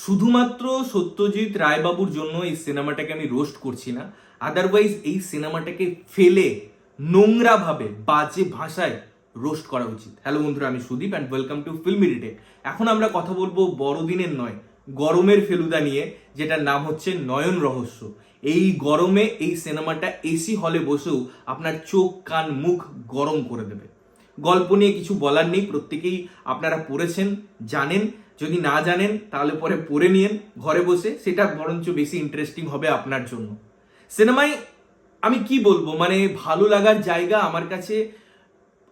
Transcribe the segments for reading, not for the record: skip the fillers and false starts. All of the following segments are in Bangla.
শুধুমাত্র সত্যজিৎ রায়বাবুর জন্য এই সিনেমাটাকে আমি রোস্ট করছি না, আদারওয়াইজ এই সিনেমাটাকে ফেলে নোংরা ভাবে বাজে ভাষায় রোস্ট করা উচিত। হ্যালো বন্ধুরা, আমি Sudip and welcome to filmy retake. এখন আমরা কথা বলবো বড়দিনের নয়, গরমের ফেলুদা নিয়ে, যেটার নাম হচ্ছে নয়ন রহস্য। এই গরমে এই সিনেমাটা এসি হলে বসেও আপনার চোখ কান মুখ গরম করে দেবে। গল্প নিয়ে কিছু বলার নেই, প্রত্যেকেই আপনারা পড়েছেন, জানেন। যদি না জানেন তাহলে পরে পড়ে নিয়েন ঘরে বসে, সেটা বরঞ্চ বেশি ইন্টারেস্টিং হবে আপনার জন্য। সিনেমায় আমি কি বলবো, মানে ভালো লাগার জায়গা আমার কাছে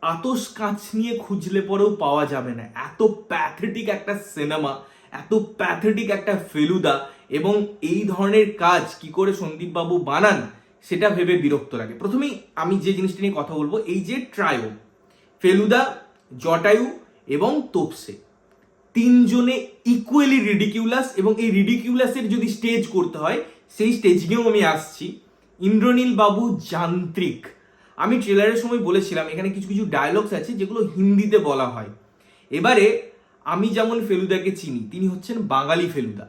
আতস কাঁচ নিয়ে খুঁজলে পরেও পাওয়া যাবে না। এত প্যাথেটিক একটা সিনেমা, এত প্যাথেটিক একটা ফেলুদা, এবং এই ধরনের কাজ কি করে সন্দীপ বাবু বানান সেটা ভেবে বিরক্ত লাগে। প্রথমেই আমি যে জিনিসটা নিয়ে কথা বলবো, এই যে ট্রায়ো, ফেলুদা, জটায়ু এবং তোপসে, তিনজনে ইকুয়ালি রিডিকিউলাস, এবং এই রিডিকিউলাসের যদি স্টেজ করতে হয় সেই স্টেজিংয়েও আমি আসছি। ইন্দ্রনীল বাবু যান্ত্রিক। আমি ট্রেলারের সময় বলেছিলাম এখানে কিছু কিছু ডায়লগস আছে যেগুলো হিন্দিতে বলা হয়। এবারে আমি যেমন ফেলুদাকে চিনি, তিনি হচ্ছেন বাঙালি ফেলুদা।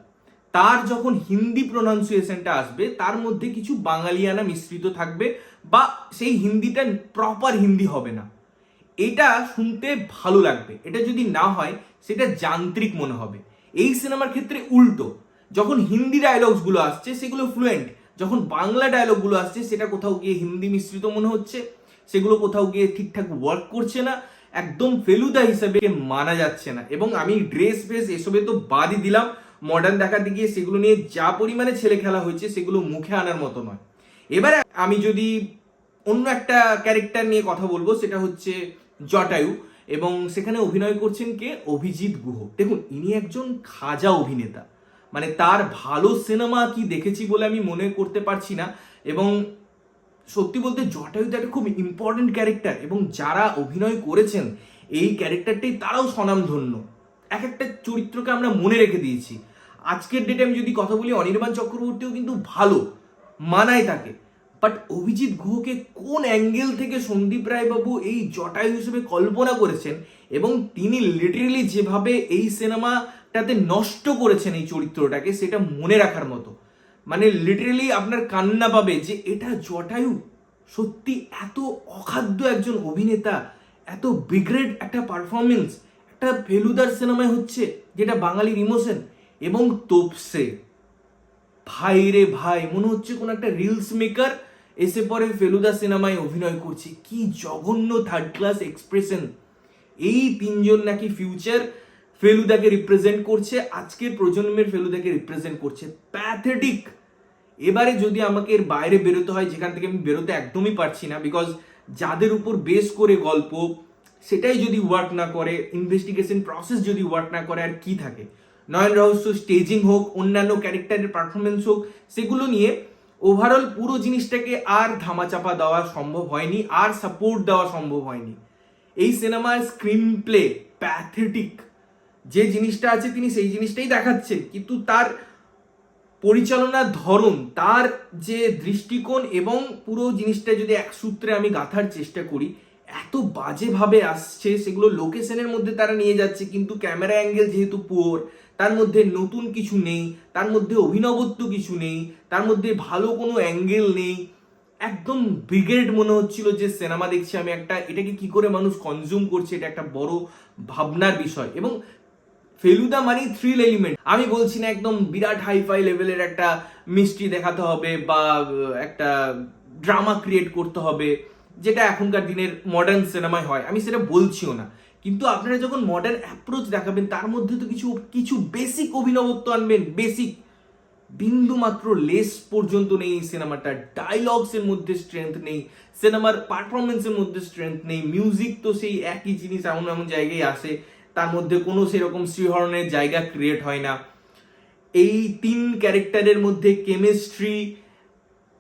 তার যখন হিন্দি প্রোনাউন্সিয়েশনটা আসবে তার মধ্যে কিছু বাঙালিয়ানা মিশ্রিত থাকবে, বা সেই হিন্দিটা প্রপার হিন্দি হবে না। এটা শুনতে ভালো লাগবে, এটা যদি না হয় সেটা যান্ত্রিক মনে হবে। এই সিনেমার ক্ষেত্রে উল্টো, যখন হিন্দি ডায়লগসগুলো আসছে সেগুলো ফ্লুয়েন্ট, যখন বাংলা ডায়লগগুলো আসছে সেটা কোথাও গিয়ে হিন্দি মিশ্রিত মনে হচ্ছে, সেগুলো কোথাও গিয়ে ঠিকঠাক ওয়ার্ক করছে না, একদম ফেলুদা হিসেবে মানা যাচ্ছে না। এবং আমি ড্রেস ফ্রেস এসবে তো বাদই দিলাম, মডার্ন দেখাতে গিয়ে সেগুলো নিয়ে যা পরিমাণে ছেলে খেলা হয়েছে সেগুলো মুখে আনার মতো নয়। এবারে আমি যদি অন্য একটা ক্যারেক্টার নিয়ে কথা বলবো, সেটা হচ্ছে জটায়ু, এবং সেখানে অভিনয় করছেন কে? অভিজিৎ গুহ। দেখুন, ইনি একজন খাজা অভিনেতা, মানে তার ভালো সিনেমা কি দেখেছি বলে আমি মনে করতে পারছি না। এবং সত্যি বলতে জটায়ু তো একটা খুব ইম্পর্টেন্ট ক্যারেক্টার, এবং যারা অভিনয় করেছেন এই ক্যারেক্টারটাই তারাও স্বনামধন্য। এক একটা চরিত্রকে আমরা মনে রেখে দিয়েছি। আজকের ডেটে আমি যদি কথা বলি, অনির্বাণ চক্রবর্তীও কিন্তু ভালো মানায় তাকে, বাট অভিজিৎ গুহকে কোন অ্যাঙ্গেল থেকে সন্দীপ রায়বাবু এই জটায়ু হিসেবে কল্পনা করেছেন, এবং তিনি লিটারেলি যেভাবে এই সিনেমাটাতে নষ্ট করেছেন এই চরিত্রটাকে, সেটা মনে রাখার মতো। মানে লিটারেলি আপনার কান্না পাবে যে এটা জটায়ু। সত্যি এত অখাদ্য একজন অভিনেতা, এত বিগ্রেড একটা পারফরমেন্স একটা ফেলুদার সিনেমায় হচ্ছে, যেটা বাঙালির ইমোশন। এবং তোপসে, ভাই রে ভাই, মনে হচ্ছে কোন একটা রিলস মেকার এসে পরে ফেলুদা সিনেমায় অভিনয় করছে। কি জঘন্য থার্ড ক্লাস এক্সপ্রেশন। এই তিনজন নাকি ফিউচার ফেলুদাকে রিপ্রেজেন্ট করছে, আজকের প্রজন্মের ফেলুদাকে রিপ্রেজেন্ট করছে। প্যাথেটিক। এবারে যদি আমাকে এর বাইরে বেরোতে হয়, যেখান থেকে আমি বেরোতে একদমই পারছি না, বিকজ যাদের উপর বেস করে গল্প সেটাই যদি ওয়ার্ক না করে, ইনভেস্টিগেশন প্রসেস যদি ওয়ার্ক না করে, আর কি থাকে? নয়ন রহস্য স্টেজিং হোক, অন্যান্য ক্যারেক্টারের পারফরমেন্স হোক, সেগুলো নিয়ে ওভারঅল পুরো জিনিসটাকে আর ধামাচাপা দেওয়া সম্ভব হয়নি, আর সাপোর্ট দেওয়া সম্ভব হয়নি। এই সিনেমার স্ক্রিন প্লে প্যাথেটিক। যে জিনিসটা আছে তিনি সেই জিনিসটাই দেখাচ্ছেন, কিন্তু তার পরিচালনার ধরন, তার যে দৃষ্টিকোণ, এবং পুরো জিনিসটা যদি এক সূত্রে আমি গাঁথার চেষ্টা করি, এত বাজেভাবে আসছে। সেগুলো লোকেশনের মধ্যে তারা নিয়ে যাচ্ছে, কিন্তু ক্যামেরা অ্যাঙ্গেল যেহেতু পুয়োর, তার মধ্যে নতুন কিছু নেই, তার মধ্যে অভিনবত্ব কিছু নেই, তার মধ্যে ভালো কোনো অ্যাঙ্গেল নেই। একদম ব্রিগেড মনে হচ্ছিল যে সিনেমা দেখছি আমি একটা, এটাকে কি করে মানুষ কনজিউম করছে এটা একটা বড় ভাবনার বিষয়। এবং ফেলুদা মানে থ্রিল এলিমেন্ট। আমি বলছি না একদম বিরাট হাইফাই লেভেলের একটা মিস্ট্রি দেখাতে হবে বা একটা ড্রামা ক্রিয়েট করতে হবে, যেটা এখনকার দিনের মডার্ন সিনেমায় হয়, আমি সেটা বলছিও না। কিন্তু আপনারা যখন মডার্ন অ্যাপ্রোচ দেখাবেন, তার মধ্যে তো কিছু কিছু বেসিক অভিনবত্ব আনবেন। বেসিক বিন্দু মাত্র লেস পর্যন্ত নেই এই সিনেমাটা। ডায়লগস এর মধ্যে স্ট্রেংথ নেই, সিনেমার পারফরমেন্সের মধ্যে স্ট্রেংথ নেই, মিউজিক তো সেই একই জিনিস এমন এমন জায়গায় আসে, তার মধ্যে কোনো সেরকম শ্রীহরণের জায়গা ক্রিয়েট হয় না। এই তিন ক্যারেক্টারের মধ্যে কেমিস্ট্রি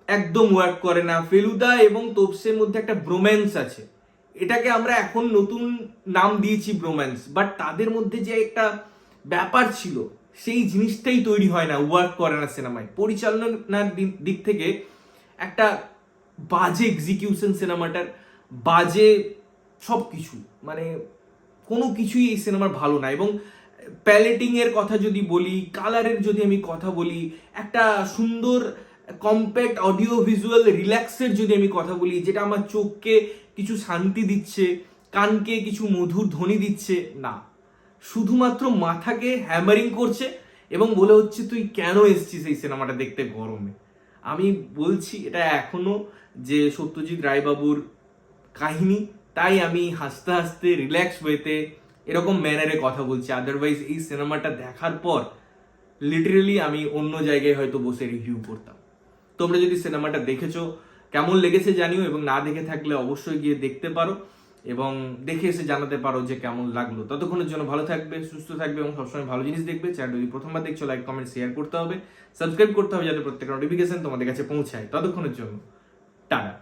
একদম ওয়ার্ক করে না। ফেলুদা এবং তোপসের মধ্যে একটা ব্রোম্যান্স আছে, এটাকে আমরা এখন নতুন নাম দিয়েছি ব্রোম্যান্স, বাট তাদের মধ্যে যে একটা ব্যাপার ছিল সেই জিনিসটাই তৈরি হয় না, ওয়ার্ক করে না সিনেমায়। পরিচালনার দিক থেকে একটা বাজে এক্সিকিউশন সিনেমাটার, বাজে সব কিছু, মানে কোনো কিছুই এই সিনেমার ভালো না। এবং প্যালেটিং এর কথা যদি বলি, কালারের যদি আমি কথা বলি, একটা সুন্দর কম্প্যাক্ট অডিও ভিজুয়াল রিল্যাক্সের যদি আমি কথা বলি, যেটা আমার চোখকে কিছু শান্তি দিচ্ছে, কানকে কিছু মধুর ধ্বনি দিচ্ছে না, শুধুমাত্র মাথাকে হ্যামারিং করছে এবং বলে হচ্ছে তুই কেন এসছিস এই সিনেমাটা দেখতে গরমে। আমি বলছি এটা এখনো যে সত্যজিৎ রায়বাবুর কাহিনী, তাই আমি হাসতে হাসতে রিল্যাক্স ওয়েতে এরকম ম্যানারে কথা বলছি। আদারওয়াইজ এই সিনেমাটা দেখার পর লিটারেলি আমি অন্য জায়গায় হয়তো বসে রিভিউ করতাম। তোমরা যদি সিনেমাটা দেখেছো, কেমন লেগেছে জানিও, এবং না দেখে থাকলে অবশ্যই গিয়ে দেখতে পারো এবং দেখে এসে জানাতে পারো যে কেমন লাগলো। ততক্ষণের জন্য ভালো থাকবে, সুস্থ থাকবে এবং সবসময় ভালো জিনিস দেখবে। চ্যানেল যদি প্রথমবার দেখছো, লাইক কমেন্ট শেয়ার করতে হবে, সাবস্ক্রাইব করতে হবে যাতে প্রত্যেকটা নোটিফিকেশন তোমাদের কাছে পৌঁছায়। ততক্ষণের জন্য টাটা।